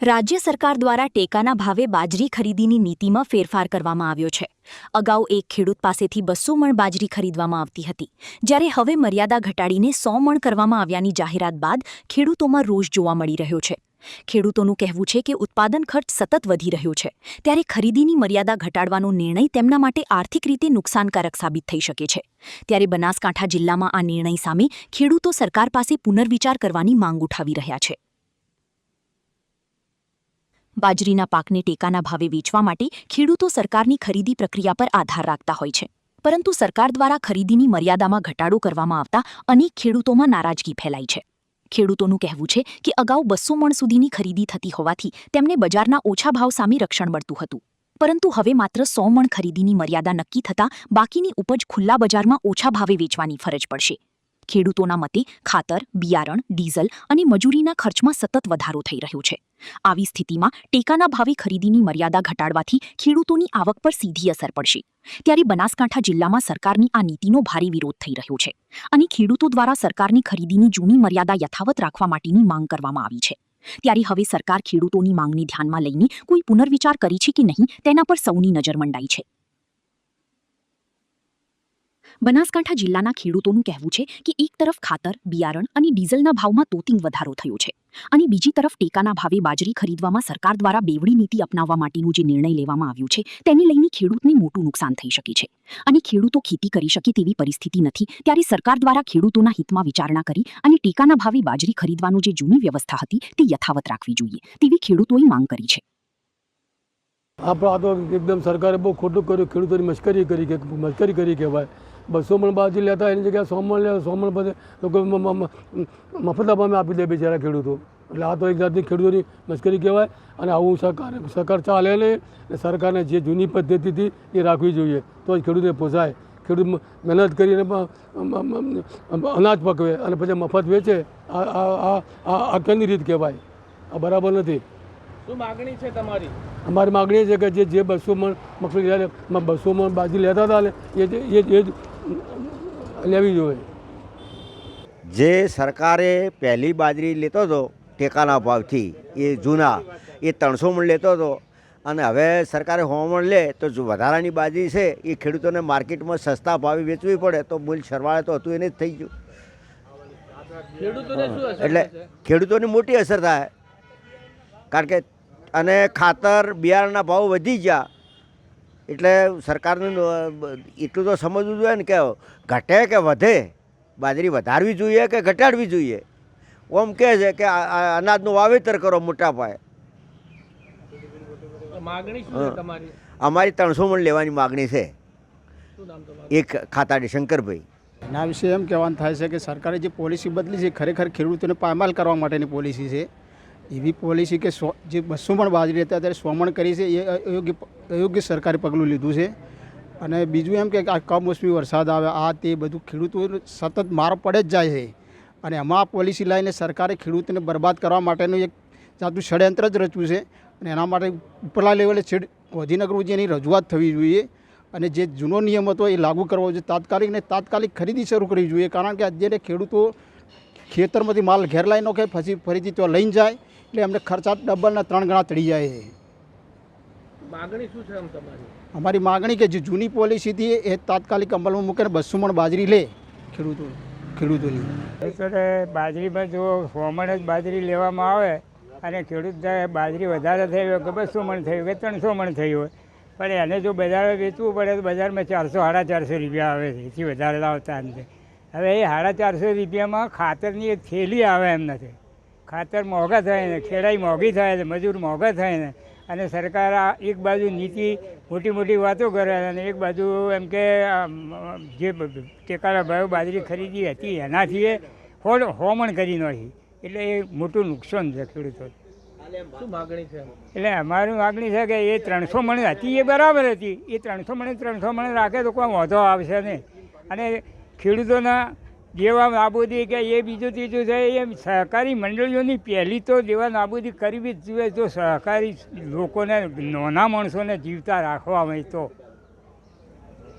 રાજ્ય સરકાર દ્વારા ટેકાના ભાવે બાજરી ખરીદીની નીતિમાં ફેરફાર કરવામાં આવ્યો છે। અગાઉ એક ખેડૂત પાસેથી 200 મણ બાજરી ખરીદવામાં આવતી હતી, જ્યારે હવે મર્યાદા ઘટાડીને 100 મણ કરવામાં આવ્યાની જાહેરાત બાદ ખેડૂતોમાં રોષ જોવા મળી રહ્યો છે। ખેડૂતોનું કહેવું છે કે ઉત્પાદન ખર્ચ સતત વધી રહ્યો છે, ત્યારે ખરીદીની મર્યાદા ઘટાડવાનો નિર્ણય તેમના માટે આર્થિક રીતે નુકસાનકારક સાબિત થઈ શકે છે। ત્યારે બનાસકાંઠા જિલ્લામાં આ નિર્ણય સામે ખેડૂતો સરકાર પાસે પુનર્વિચાર કરવાની માંગ ઉઠાવી રહ્યા છે। બાજરીના પાકને ટેકાના ભાવે વેચવા માટે ખેડૂતો સરકારની ખરીદી પ્રક્રિયા પર આધાર રાખતા હોય છે, પરંતુ સરકાર દ્વારા ખરીદીની મર્યાદામાં ઘટાડો કરવામાં આવતા અનેક ખેડૂતોમાં નારાજગી ફેલાઈ છે। ખેડૂતોનું કહેવું છે કે અગાઉ 200 મણ સુધીની ખરીદી થતી હોવાથી તેમને બજારના ઓછા ભાવ સામે રક્ષણ મળતું હતું, પરંતુ હવે માત્ર 100 મણ ખરીદીની મર્યાદા નક્કી થતાં બાકીની ઉપજ ખુલ્લા બજારમાં ઓછા ભાવે વેચવાની ફરજ પડશે। ખેડૂતોના મતે ખાતર, બિયારણ, ડીઝલ અને મજૂરીના ખર્ચમાં સતત વધારો થઈ રહ્યો છે। આવી સ્થિતિમાં ટેકાના ભાવે ખરીદીની મર્યાદા ઘટાડવાથી ખેડૂતોની આવક પર સીધી અસર પડશે। ત્યારે બનાસકાંઠા જિલ્લામાં સરકારની આ નીતિનો ભારે વિરોધ થઈ રહ્યો છે અને ખેડૂતો દ્વારા સરકારની ખરીદીની જૂની મર્યાદા યથાવત રાખવા માટેની માંગ કરવામાં આવી છે। ત્યારે હવે સરકાર ખેડૂતોની માંગને ધ્યાનમાં લઈને કોઈ પુનર્વિચાર કરી છે કે નહીં, તેના પર સૌની નજર મંડાઈ છે। બનાસકાંઠા જિલ્લાના ખેડૂતોનું કહેવું છે કે એક તરફ ખાતર, બિયારણ અને ડીઝલના ભાવમાં તોતિંગ વધારો થયો છે અને બીજી તરફ ટેકાના ભાવે બાજરી ખરીદવામાં સરકાર દ્વારા બેવડી નીતિ અપનાવવા માટેનું જે નિર્ણય લેવામાં આવ્યો છે તેને લઈને ખેડૂતને મોટું નુકસાન થઈ શકે છે અને ખેડૂતો ખેતી કરી શકે તેવી પરિસ્થિતિ નથી। ત્યારે સરકાર દ્વારા ખેડૂતોના હિતમાં વિચારણા કરી અને ટેકાના ભાવે બાજરી ખરીદવાનું જે જૂની વ્યવસ્થા હતી તે યથાવત રાખવી જોઈએ તેવી ખેડૂતોએ માંગ કરી છે। આ તો એકદમ સરકારે બહુ ખોટું કર્યું, ખેડૂતોની મશ્કરી કરી કહેવાય। 200 મણ બાજરી લેતા એની જગ્યાએ 100 મણ લે, 100 મણ બધે લોકો મફતના ભાવે આપી દે બિચારા ખેડૂતો। એટલે આ તો એક જાતની ખેડૂતોની મશ્કરી કહેવાય અને આવું સરકાર ચાલે નહીં। સરકારને જે જૂની પદ્ધતિ હતી એ રાખવી જોઈએ, તો જ ખેડૂતને પોસાય। ખેડૂત મહેનત કરીને અનાજ પકવે અને પછી મફત વેચે, આ કેની રીત કહેવાય? આ બરાબર નથી। શું માગણી છે તમારી? અમારી માગણી છે કે જે 200 મણ મગફળી 200 મણ બાજરી લેતા હતા ને એ જ લેવી જોઈએ। જે સરકારે પહેલી બાજરી લેતો હતો ટેકાના ભાવથી, એ જૂના એ 300 મણ લેતો હતો અને હવે સરકારે 100 મણ લે તો જો વધારાની બાજરી છે એ ખેડૂતોને માર્કેટમાં સસ્તા ભાવે વેચવી પડે તો મૂલ્ય સરવાળે તો હતું એને જ થઈ ગયું। એટલે ખેડૂતોની મોટી અસર થાય, કારણ કે અને ખાતર બિયારણના ભાવ વધી ગયા એટલે સરકારને એટલું તો સમજવું જોઈએ ને કે ઘટે કે વધે, બાજરી વધારવી જોઈએ કે ઘટાડવી જોઈએ। ઓમ કહે છે કે અનાજનું વાવેતર કરો મોટા પાયે। માગણી શું છે તમારી? અમારી 300 મણ લેવાની માગણી છે। શું નામ તમારું? એક ખાતાડી શંકરભાઈ। એના વિશે એમ કહેવાનું થાય છે કે સરકારે જે પોલિસી બદલી છે ખરેખર ખેડૂતોને પાયમાલ કરવા માટેની પોલિસી છે। એવી પોલિસી કે જે 200 મણ બાજરી હતા ત્યારે 100 મણ કરી છે એ અયોગ્ય સરકારે પગલું લીધું છે। અને બીજું એમ કે આ કમોસમી વરસાદ આવે આ તે બધું ખેડૂતો સતત માર પડે જ જાય છે અને એમાં આ પોલિસી લાવીને સરકારે ખેડૂતોને બરબાદ કરવા માટેનું એક જાતનું ષડયંત્ર જ રચ્યું છે અને એના માટે ઉપરલા લેવલે ગાંધીનગર જેની રજૂઆત થવી જોઈએ અને જે જૂનો નિયમ હતો એ લાગુ કરવો જોઈએ તાત્કાલિક ને તાત્કાલિક ખરીદી શરૂ કરવી જોઈએ। કારણ કે આજે ખેડૂતો ખેતરમાંથી માલ ઘેર લાવી નાખે પછી ફરીથી તો લઈને જાય એટલે એમને ખર્ચા ડબલના 3 ગણા ચડી જાય છે। માગણી શું છે તમારી? અમારી માગણી કે જે જૂની પોલિસી હતી એ તાત્કાલિક અમલમાં મૂકે 200 મણ બાજરી લે ખેડૂતોની। બાજરીમાં જો 100 મણ જ બાજરી લેવામાં આવે અને ખેડૂત બાજરી વધારે થઈ હોય કે 200 મણ થઈ હોય કે 300 મણ થઈ હોય, પણ એને જો બજારે વેચવું પડે તો બજારમાં 400-450 રૂપિયા આવે છે, એથી વધારે લાવતા નથી। હવે એ 450 રૂપિયામાં ખાતરની એક થેલી આવે એમ નથી। ખાતર મોંઘા થાય ને, ખેડાઈ મોંઘી થાય ને, મજૂર મોંઘા થાય ને, અને સરકાર આ એક બાજુ નીતિ મોટી મોટી વાતો કરે અને એક બાજુ એમ કે જે ટેકાના ભાવે બાજરી ખરીદી હતી એનાથી એ 100 મણ કરી નાખી, એટલે એ મોટું નુકસાન છે ખેડૂતો। શું માગણી છે? એટલે અમારી માગણી છે કે એ 300 મણ હતી એ બરાબર હતી, એ 300 મણ રાખે તો કોઈ વાંધો આવશે નહીં અને ખેડૂતોના દેવા નાબૂદી કે એ બીજું ત્રીજું છે એ સહકારી મંડળીઓની પહેલી તો દેવા નાબૂદી કરવી જ જોઈએ। જો સહકારી લોકોને નાના માણસોને જીવતા રાખવા હોય તો